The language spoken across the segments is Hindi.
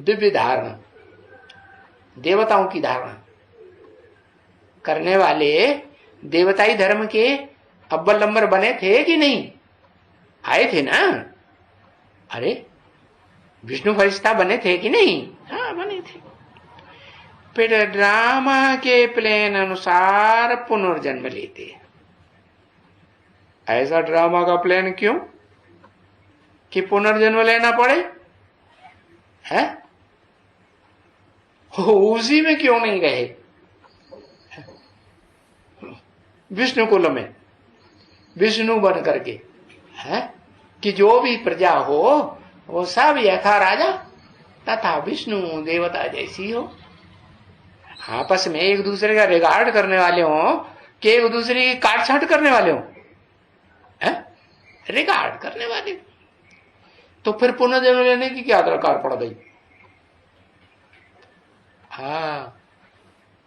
दिव्य धारणा, देवताओं की धारणा करने वाले देवताई धर्म के अव्वल नंबर बने थे कि नहीं? आए थे ना? अरे विष्णु फरिश्ता बने थे कि नहीं? हाँ बने थे। फिर ड्रामा के प्लान अनुसार पुनर्जन्म लेते हैं। ऐसा ड्रामा का प्लान क्यों कि पुनर्जन्म लेना पड़े? है उसी में क्यों नहीं गए? विष्णु कुल में विष्णु बन करके है कि जो भी प्रजा हो वो सब यथा राजा तथा विष्णु देवता जैसी हो, आपस में एक दूसरे का रिगार्ड करने वाले हो कि एक दूसरे की काट छाट करने वाले हो, रिगार्ड करने वाले। तो फिर पुनर्जन्म लेने की क्या दरकार पड़ गई? हाँ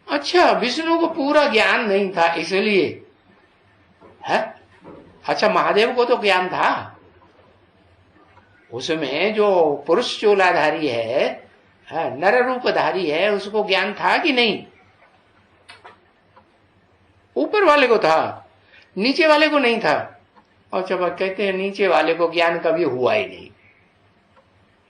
अच्छा, विष्णु को पूरा ज्ञान नहीं था इसलिए है। अच्छा महादेव को तो ज्ञान था, उसमें जो पुरुष चोलाधारी है, नर रूपधारी है, उसको ज्ञान था कि नहीं? ऊपर वाले को था, नीचे वाले को नहीं था। और जब कहते हैं नीचे वाले को ज्ञान कभी हुआ ही नहीं।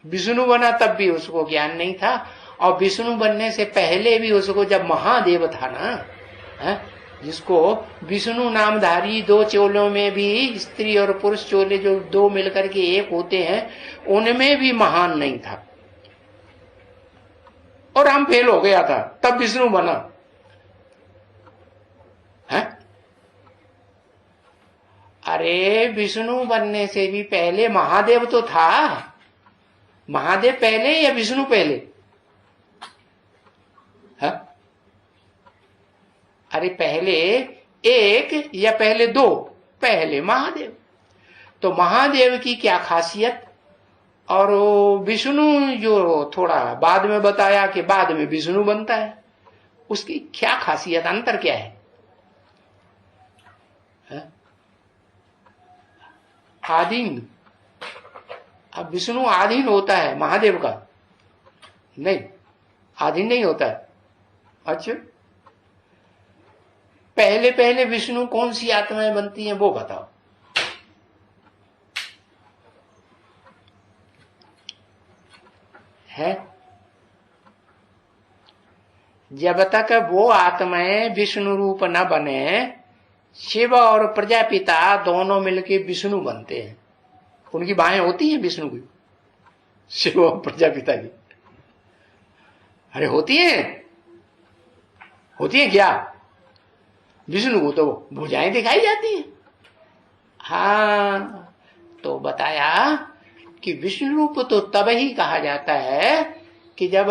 विष्णु बना तब भी उसको ज्ञान नहीं था, और विष्णु बनने से पहले भी उसको, जब महादेव था ना, जिसको विष्णु नामधारी दो चोलों में भी स्त्री और पुरुष चोले जो दो मिलकर के एक होते हैं, उनमें भी महान नहीं था, और हम फेल हो गया था, तब विष्णु बना है। अरे विष्णु बनने से भी पहले महादेव तो था। महादेव पहले या विष्णु पहले? है? अरे पहले एक या पहले दो? पहले महादेव। तो महादेव की क्या खासियत, और विष्णु जो थोड़ा बाद में बताया कि बाद में विष्णु बनता है, उसकी क्या खासियत, अंतर क्या है? आधीन। अब विष्णु आधीन होता है महादेव का? नहीं, आधीन नहीं होता है। अच्छा, पहले पहले विष्णु कौन सी आत्माएं बनती हैं वो बताओ। है जब तक वो आत्माएं विष्णु रूप न बने, शिव और प्रजापिता दोनों मिलके विष्णु बनते हैं। उनकी बाहें होती हैं विष्णु की, शिव और प्रजापिता की। अरे होती हैं, होती हैं क्या? विष्णु को तो भुजाएं दिखाई जाती हैं। हाँ, तो बताया कि विष्णु रूप तो तब ही कहा जाता है कि जब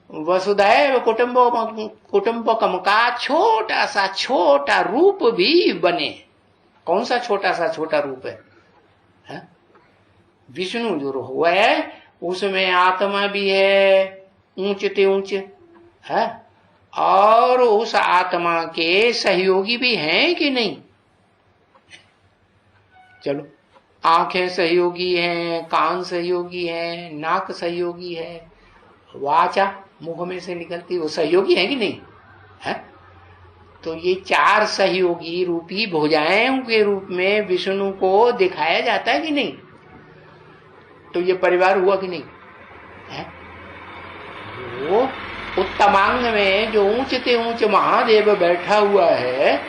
वसुदैव कुटुंबकम का छोटा सा छोटा रूप भी बने। कौन सा छोटा सा छोटा रूप है? विष्णु जो हुआ है उसमें आत्मा भी है ऊंचते ऊंचे है, और उस आत्मा के सहयोगी भी हैं कि नहीं? चलो, आंखें सहयोगी हैं, कान सहयोगी हैं, नाक सहयोगी है, वाचा मुख में से निकलती वो सहयोगी है कि नहीं है? तो ये चार सहयोगी रूपी भुजाएं के रूप में विष्णु को दिखाया जाता है कि नहीं? तो ये परिवार हुआ कि नहीं है? वो उत्तमांग में जो ऊंचते ऊंच महादेव बैठा हुआ है,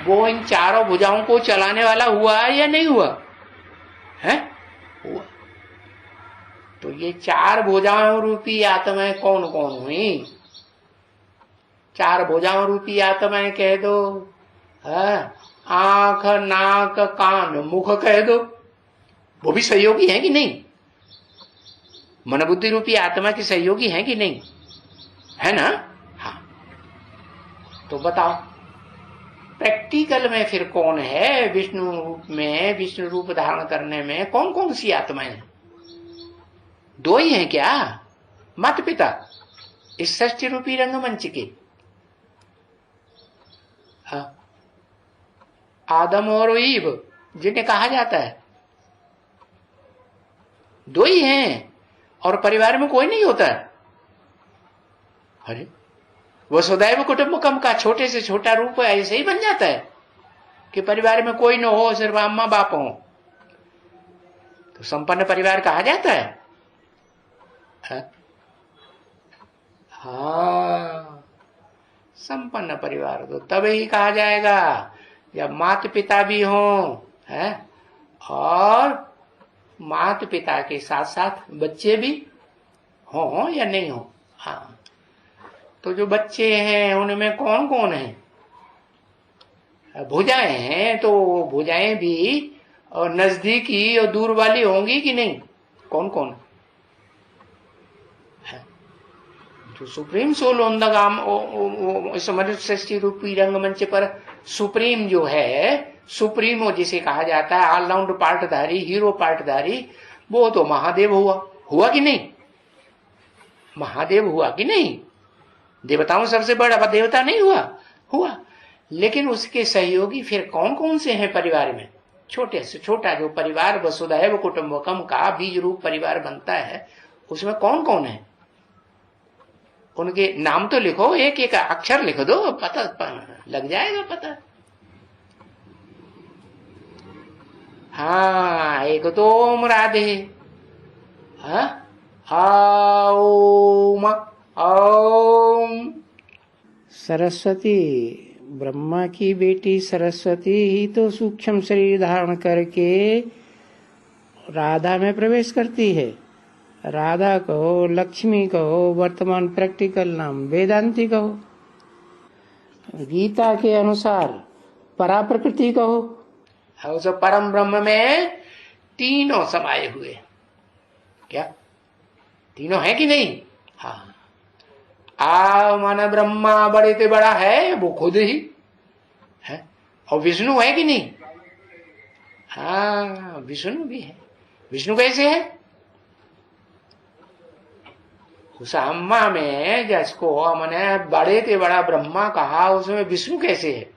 वो इन चारों भुजाओं को चलाने वाला हुआ या नहीं हुआ है? हुआ। तो ये चार भुजाओं रूपी आत्माएं कौन कौन हुई? चार भुजाओं रूपी आत्माएं कह दो, आंख नाक कान मुख कह दो, वो भी सहयोगी है कि नहीं? मन बुद्धि रूपी आत्मा की सहयोगी है कि नहीं? है ना? हाँ, तो बताओ प्रैक्टिकल में फिर कौन है विष्णु रूप में, विष्णु रूप धारण करने में कौन कौन सी आत्माएं हैं? दो ही हैं क्या? माता पिता इस षष्ठी रूपी रंगमंच के, हाँ, आदम और ईव जिन्हें कहा जाता है, दो ही हैं। और परिवार में कोई नहीं होता है। अरे वसुदैव कुटुंबकम का छोटे से छोटा रूप ऐसे ही बन जाता है कि परिवार में कोई न हो, सिर्फ अम्मा बाप हो, तो संपन्न परिवार कहा जाता है। हाँ, संपन्न परिवार तो तभी कहा जाएगा जब माता पिता भी हों, है, और माता पिता के साथ साथ बच्चे भी हों या नहीं हो। हाँ, तो जो बच्चे हैं उनमें कौन कौन है? भुजाएं हैं, तो भुजाएं भी और नजदीकी और दूर वाली होंगी कि नहीं? कौन कौन? जो सुप्रीम सोल ऑन द मनुष्य रूपी रंगमंच पर सुप्रीम जो है, सुप्रीमो जिसे कहा जाता है, ऑलराउंड पार्टधारी, हीरो पार्टधारी, वो तो महादेव हुआ कि नहीं? महादेव हुआ कि नहीं? देवताओं सबसे बड़ा देवता नहीं हुआ। लेकिन उसके सहयोगी फिर कौन कौन से हैं परिवार में? छोटे से छोटा जो परिवार वसुधैव कुटुंबकम का बीज रूप परिवार बनता है, उसमें कौन कौन है? उनके नाम तो लिखो, एक एक अक्षर लिख दो, पता लग जाएगा पता। हाँ, एक तो ओम राधे, ओम ओम। सरस्वती, ब्रह्मा की बेटी सरस्वती ही तो सूक्ष्म शरीर धारण करके राधा में प्रवेश करती है। राधा कहो, लक्ष्मी कहो, वर्तमान प्रैक्टिकल नाम वेदांती कहो, गीता के अनुसार परा प्रकृति कहो, उस परम ब्रह्म में तीनों समाये हुए। क्या तीनों है कि नहीं? हाँ, मन ब्रह्मा बड़े से बड़ा है, वो खुद ही है। और विष्णु है कि नहीं? हाँ, विष्णु भी है। विष्णु कैसे है? उस अम्मा में जिसको हमने बड़े से बड़ा ब्रह्मा कहा, उसमें विष्णु कैसे है?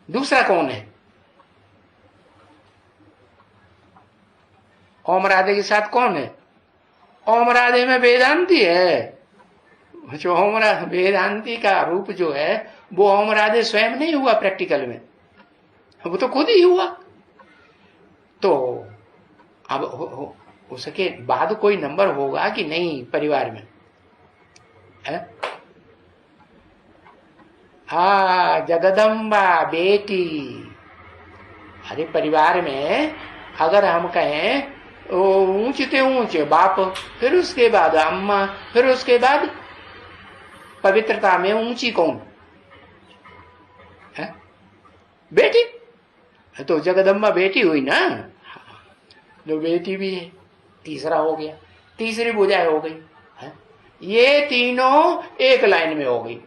दूसरा कौन है? ओम राधे के साथ कौन है? ओम राधे में वेदांती है। जो ओम वेदांती का रूप जो है, वो ओम राधे स्वयं नहीं हुआ प्रैक्टिकल में, वो तो खुद ही हुआ। तो अब उसके बाद कोई नंबर होगा कि नहीं परिवार में? जगदम्बा बेटी। अरे परिवार में अगर हम कहें ऊंचे से ऊंचे बाप, फिर उसके बाद अम्मा, फिर उसके बाद पवित्रता में ऊंची कौन है? बेटी। तो जगदम्बा बेटी हुई ना, जो बेटी भी है, तीसरा हो गया, तीसरी भुजा हो गई है। ये तीनों एक लाइन में हो गई।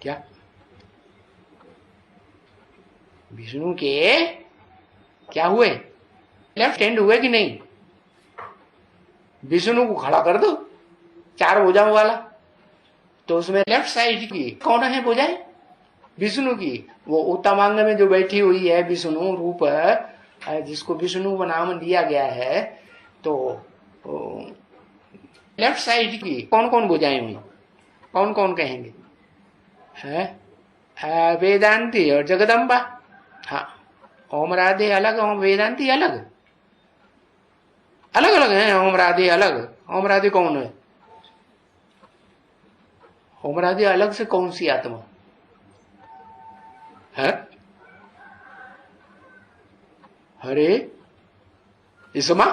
क्या विष्णु के क्या हुए? लेफ्ट हैंड हुए कि नहीं? विष्णु को खड़ा कर दो, चार भुजाओं वाला, तो उसमें लेफ्ट साइड की कौन है भुजाएं? विष्णु की। वो उत्तमांग में जो बैठी हुई है विष्णु रूप, जिसको विष्णु नाम दिया गया है, तो लेफ्ट साइड की कौन कौन भुजाएं हुई? कौन कौन कहेंगे? वेदांती और जगदम्बा। हाँ, ओम राधे अलग, ओम वेदांती अलग, अलग अलग है। ओम राधे अलग। ओम राधे कौन है? ओम राधे अलग से कौन सी आत्मा है? अरे इसमा,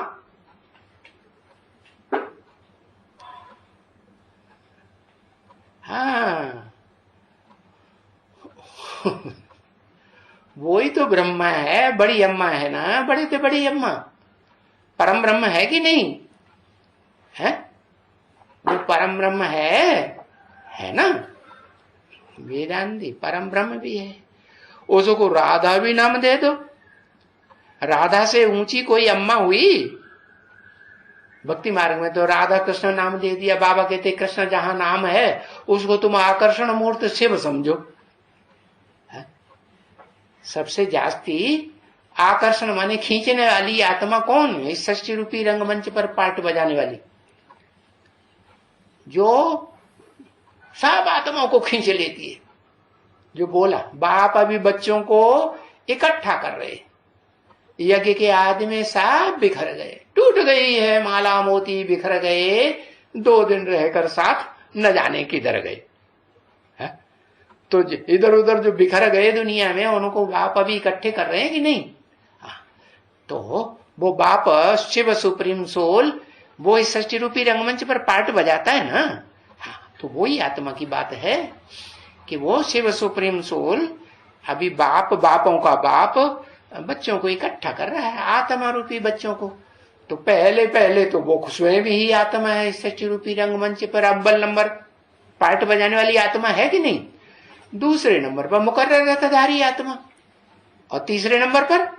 हाँ वो ही तो ब्रह्मा है, बड़ी अम्मा है ना, बड़ी से बड़ी अम्मा परम ब्रह्म है कि नहीं है? वो परम ब्रह्म है ना। वेदांती परम ब्रह्म भी है। उसको राधा भी नाम दे दो, राधा से ऊंची कोई अम्मा हुई? भक्ति मार्ग में तो राधा कृष्ण नाम दे दिया। बाबा कहते कृष्ण जहां नाम है उसको तुम आकर्षण मूर्त शिव समझो। सबसे जास्ती आकर्षण माने खींचने वाली आत्मा कौन? इस सृष्टि रूपी रंगमंच पर पार्ट बजाने वाली, जो सब आत्माओं को खींच लेती है। जो बोला बाप अभी बच्चों को इकट्ठा कर रहे, यज्ञ के आदि में सब बिखर गए, टूट गई है माला मोती बिखर गए, 2 दिन रहकर साथ न जाने किधर गए। तो इधर उधर जो बिखर गए दुनिया में, उनको बाप अभी इकट्ठे कर रहे हैं कि नहीं? तो वो बाप शिव सुप्रीम सोल, वो इस सृष्टि रूपी रंगमंच पर पार्ट बजाता है ना। तो वही आत्मा की बात है कि वो शिव सुप्रीम सोल अभी बाप, बापों का बाप बच्चों को इकट्ठा कर रहा है, आत्मा रूपी बच्चों को। तो पहले पहले तो वो स्वयं ही आत्मा है इस सृष्टि रूपी रंगमंच पर, अव्वल नंबर पार्ट बजाने वाली आत्मा है कि नहीं? दूसरे नंबर पर मुकर्रर रथधारी आत्मा, और तीसरे नंबर पर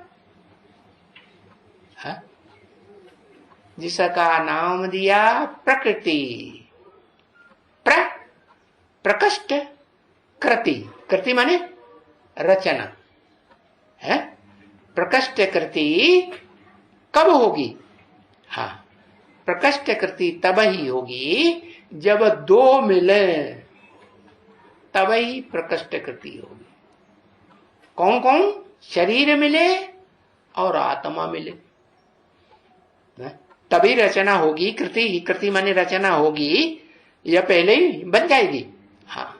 जिसका नाम दिया प्रकृति, प्रकृष्ट कृति। कृति माने रचना है। प्रकृष्ट कृति कब होगी? हाँ, प्रकृष्ट कृति तब ही होगी जब 2 मिले, तब ही प्रकृष्ट कृति होगी। कौन कौन? शरीर मिले और आत्मा मिले, तभी रचना होगी। कृति माने रचना होगी, या पहले ही बन जाएगी? हाँ,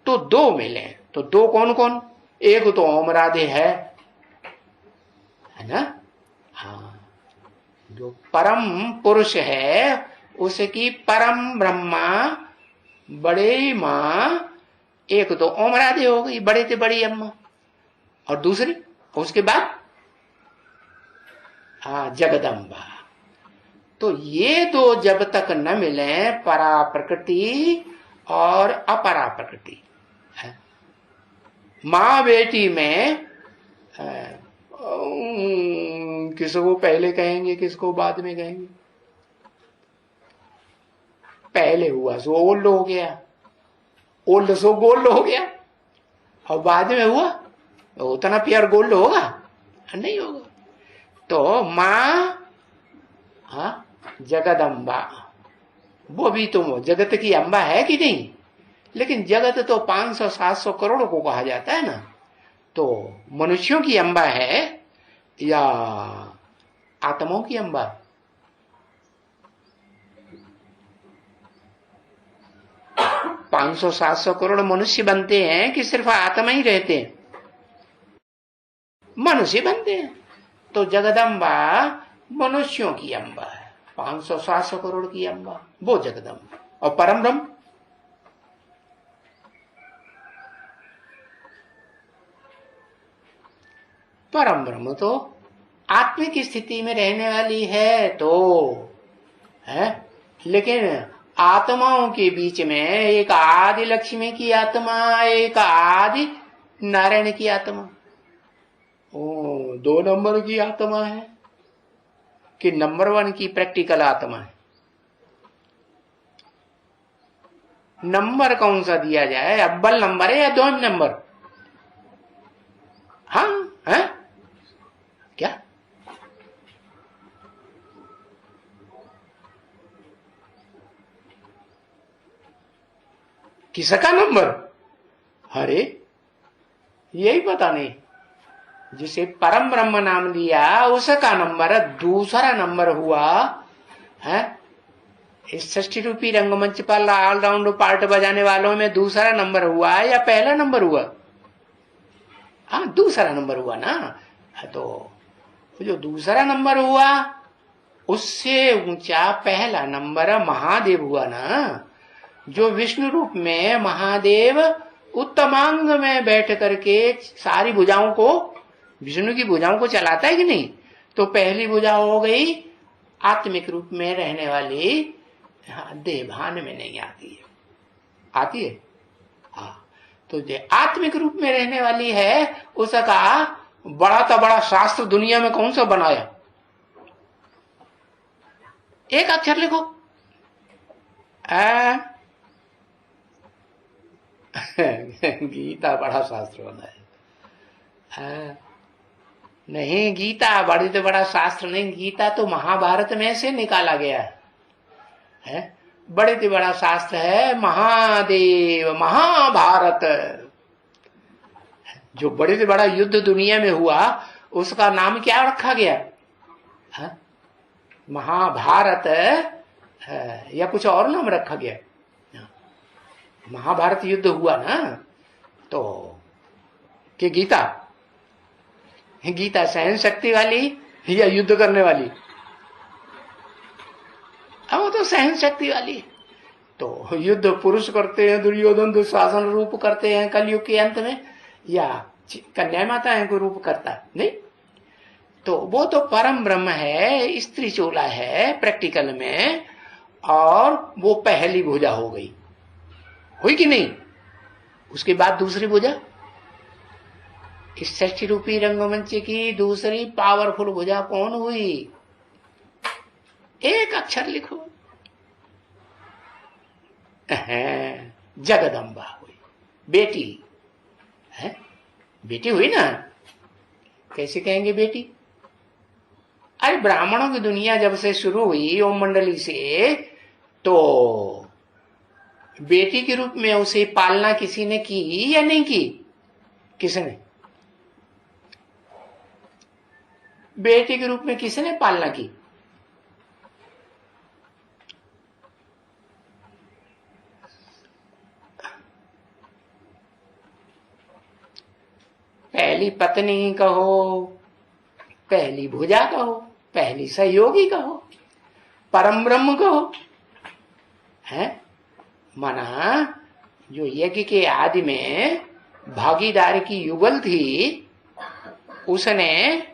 तो 2 मिले। तो 2 कौन कौन? एक तो ओम राधे है ना। हाँ, जो परम पुरुष है उसकी परम ब्रह्मा बड़े माँ, एक तो ओम राधे हो गई, बड़े से बड़ी अम्मा, और दूसरी उसके बाद जगदम्बा। तो ये 2 जब तक न मिले, परा प्रकृति और अपरा प्रकृति, माँ बेटी में किसको पहले कहेंगे, किसको बाद में कहेंगे? पहले हुआ सो ओल्ड हो गया, ओल्ड सो गोल्ड हो गया, और बाद में हुआ तो उतना प्यार गोल्ड होगा? नहीं होगा। तो माँ जगदम्बा, वो भी तो जगत की अम्बा है कि नहीं? लेकिन जगत तो 500-700 करोड़ को कहा जाता है ना। तो मनुष्यों की अम्बा है या आत्माओं की अम्बा? 500-700 करोड़ मनुष्य बनते हैं कि सिर्फ आत्मा ही रहते हैं? मनुष्य बनते हैं। तो जगदम्बा मनुष्यों की अम्बा है, 500-700 करोड़ की अम्बा वो जगदम्बा। और परम ब्रह्म परम ब्रह्म तो आत्मिक स्थिति में रहने वाली है, तो है। लेकिन आत्माओं के बीच में एक आदि लक्ष्मी की आत्मा, एक आदि नारायण की आत्मा, 2 नंबर की आत्मा है कि नंबर 1 की प्रैक्टिकल आत्मा है? नंबर कौन सा दिया जाए, अव्वल नंबर है या 2 नंबर? हाँ है क्या? किसका नंबर? अरे यही पता नहीं। जिसे परम ब्रह्म नाम दिया उसका नंबर दूसरा नंबर हुआ है। इस सृष्टि रूपी रंगमंच पर ऑलराउंड पार्ट बजाने वालों में दूसरा नंबर हुआ या पहला नंबर हुआ? हाँ, दूसरा नंबर हुआ ना। तो जो दूसरा नंबर हुआ उससे ऊंचा पहला नंबर महादेव हुआ ना। जो विष्णु रूप में महादेव उत्तमांग में बैठ करके सारी भुजाओं को, विष्णु की भुजाओं को चलाता है कि नहीं? तो पहली भुजा हो गई आत्मिक रूप में रहने वाली, देवभान में नहीं आती है, आती है? हाँ, तो जो आत्मिक रूप में रहने वाली है उसका बड़ा तो बड़ा शास्त्र दुनिया में कौन सा बनाया? एक अक्षर लिखो, गीता बड़ा शास्त्र बनाया। नहीं, गीता बड़ी तो बड़ा शास्त्र नहीं, गीता तो महाभारत में से निकाला गया है? बड़े से बड़ा शास्त्र है महादेव महाभारत। जो बड़े से बड़ा युद्ध दुनिया में हुआ उसका नाम क्या रखा गया है? महाभारत है, या कुछ और नाम रखा गया? महाभारत युद्ध हुआ ना, तो कि गीता गीता सहन शक्ति वाली या युद्ध करने वाली? अब वो तो सहन शक्ति वाली है। तो युद्ध पुरुष करते हैं, दुर्योधन दुशासन रूप करते हैं कलयुग के अंत में, या कन्या माता है कोई रूप करता है? नहीं। तो वो तो परम ब्रह्म है, स्त्री चोला है प्रैक्टिकल में, और वो पहली भुजा हो गई, हुई कि नहीं? उसके बाद दूसरी भुजा, इस षष्ठी रूपी रंगमंच की दूसरी पावरफुल भुजा कौन हुई? एक अक्षर लिखो, जगदम्बा हुई, बेटी है, बेटी हुई ना। कैसे कहेंगे बेटी? अरे ब्राह्मणों की दुनिया जब से शुरू हुई ओम मंडली से, तो बेटी के रूप में उसे पालना किसी ने की या नहीं की? किसने? बेटी के रूप में किसने पालना की? पहली पत्नी कहो, पहली भुजा कहो, पहली सहयोगी कहो, परम ब्रह्म कहो, है? माना जो यज्ञ के आदि में भागीदारी की युगल थी, उसने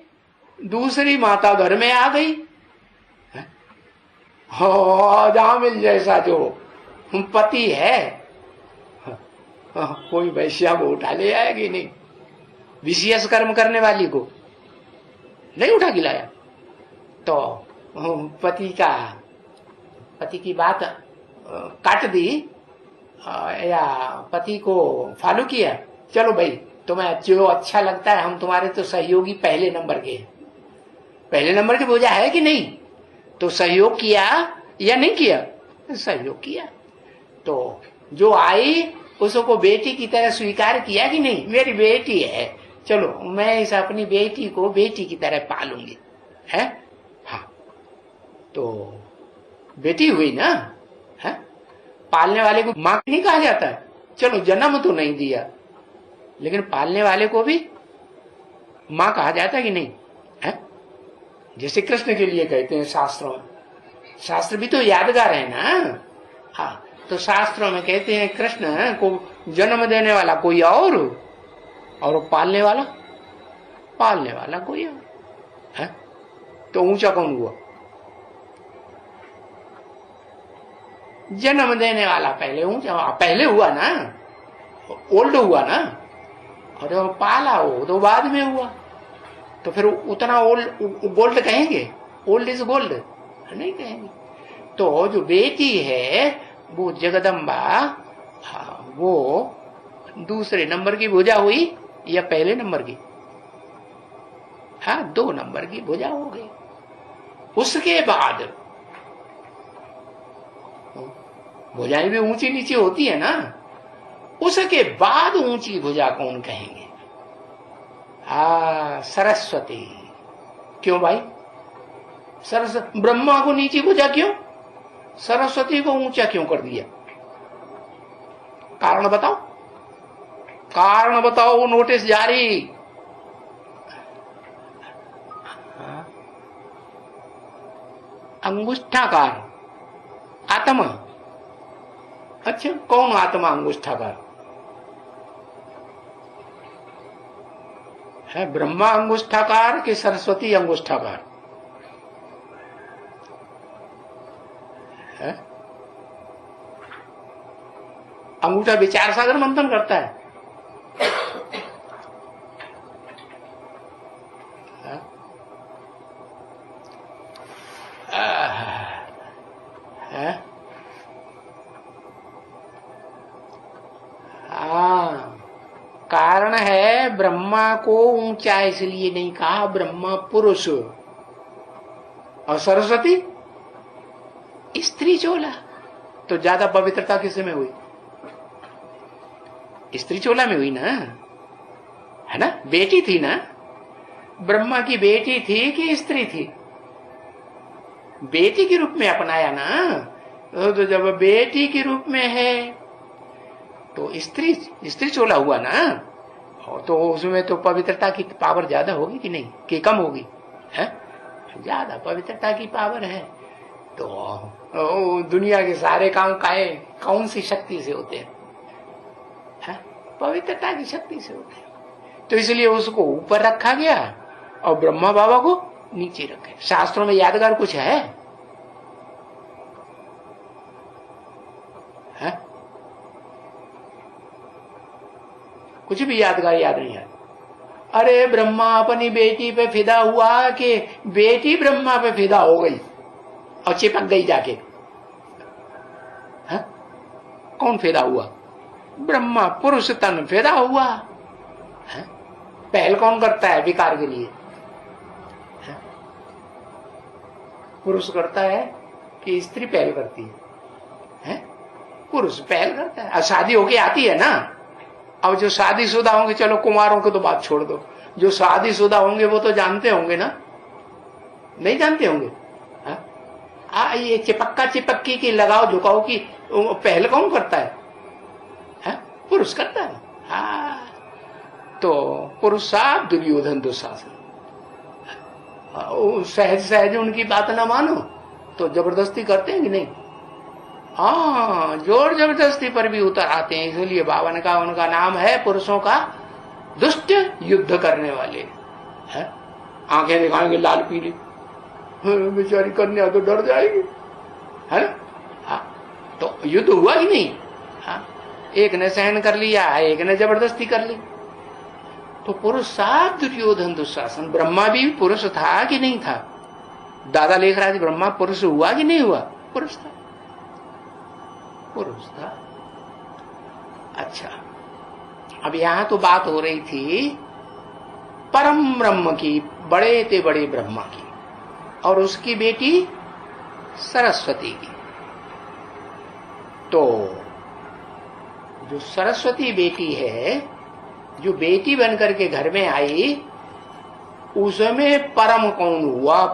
दूसरी माता घर में आ गई। जामिल जैसा जो पति है, कोई वैश्या को उठा ले आएगी नहीं, विशेष कर्म करने वाली को नहीं उठा के लाया। तो पति की बात काट दी, या पति को फॉलो किया, चलो भाई तुम्हें जो अच्छा लगता है, हम तुम्हारे तो सहयोगी पहले नंबर के, पहले नंबर की भुजा है कि नहीं? तो सहयोग किया या नहीं किया? सहयोग किया। तो जो आई उसको बेटी की तरह स्वीकार किया कि नहीं? मेरी बेटी है, चलो मैं इस अपनी बेटी को बेटी की तरह पालूंगी, है? हाँ, तो बेटी हुई ना, है? पालने वाले को मां नहीं कहा जाता है। चलो जन्म तो नहीं दिया, लेकिन पालने वाले को भी मां कहा जाता है कि नहीं? है? जैसे कृष्ण के लिए कहते हैं शास्त्रों में, शास्त्र भी तो यादगार है ना। हाँ, तो शास्त्रों में कहते हैं कृष्ण को जन्म देने वाला कोई और पालने वाला कोई और है। तो ऊंचा कौन हुआ? जन्म देने वाला पहले ऊंचा, पहले हुआ ना, ओल्ड हुआ ना, और जो पाला वो तो बाद में हुआ। तो फिर उतना गोल्ड कहेंगे? ओल्ड इज गोल्ड नहीं कहेंगे। तो जो बेटी है वो जगदम्बा, वो दूसरे नंबर की भुजा हुई या पहले नंबर की? हाँ, 2 नंबर की भुजा हो गई। उसके बाद भुजाएं भी ऊंची नीचे होती है ना, उसके बाद ऊंची भुजा कौन कहेंगे? सरस्वती। क्यों भाई? सरस्वती ब्रह्मा को नीची भुजा क्यों, सरस्वती को ऊंचा क्यों कर दिया? कारण बताओ, कारण बताओ। नोटिस जारी। अंगुष्ठाकार आत्मा। अच्छा, कौन आत्मा अंगुष्ठाकार है? ब्रह्मा अंगुष्ठाकार कि सरस्वती अंगुष्ठाकार है? अंगूठा विचार सागर मंथन करता है। कारण है ब्रह्मा ब्रह्मा को ऊंचा इसलिए नहीं कहा, ब्रह्मा पुरुष और सरस्वती स्त्री चोला। तो ज्यादा पवित्रता किस में हुई? स्त्री चोला में हुई ना, है ना? बेटी थी ना, ब्रह्मा की बेटी थी कि स्त्री थी? बेटी के रूप में अपनाया ना। तो जब बेटी के रूप में है तो स्त्री चोला हुआ ना, तो उसमें तो पवित्रता की पावर ज्यादा होगी कि नहीं, कि कम होगी? है ज्यादा पवित्रता की पावर है। तो दुनिया के सारे काम कौन सी शक्ति से होते हैं? पवित्रता की शक्ति से होते हैं। तो इसलिए उसको ऊपर रखा गया और ब्रह्मा बाबा को नीचे रखे। शास्त्रों में यादगार कुछ है? कुछ भी यादगार याद नहीं है। अरे ब्रह्मा अपनी बेटी पे फिदा हुआ कि बेटी ब्रह्मा पे फिदा हो गई और चिपक गई जाके? है? कौन फिदा हुआ? ब्रह्मा पुरुष तन फिदा हुआ। है? पहल कौन करता है विकार के लिए? है? पुरुष करता है कि स्त्री पहल करती है? पुरुष पहल करता है। शादी होके आती है ना। अब जो शादीशुदा होंगे, चलो कुमारों को तो बात छोड़ दो, जो शादीशुदा होंगे वो तो जानते होंगे ना, नहीं जानते होंगे? ये चिपक्का चिपक्की की लगाओ झुकाओ की पहल कौन करता है? पुरुष करता है। तो पुरुष साहब दुर्योधन दुशासन, सहज सहज उनकी बात ना मानो तो जबरदस्ती करते हैं कि नहीं? जोर जबरदस्ती पर भी उतर आते हैं। इसलिए बावन का उनका नाम है पुरुषों का दुष्ट युद्ध करने वाले। है? आंखें दिखाएंगे लाल पीली, बेचारी कन्या तो डर जाएगी, है ना? तो युद्ध हुआ ही नहीं। एक ने सहन कर लिया, एक ने जबरदस्ती कर ली। तो पुरुष साहब दुर्योधन दुशासन। ब्रह्मा भी पुरुष था कि नहीं था? दादा लेखराज ब्रह्मा पुरुष हुआ कि नहीं हुआ? पुरुष था, पुरुष था। अच्छा, अब यहां तो बात हो रही थी परम ब्रह्म की, बड़े ते बड़े ब्रह्मा की और उसकी बेटी सरस्वती की। तो जो सरस्वती बेटी है, जो बेटी बनकर के घर में आई, उसमें परम कौन हुआ?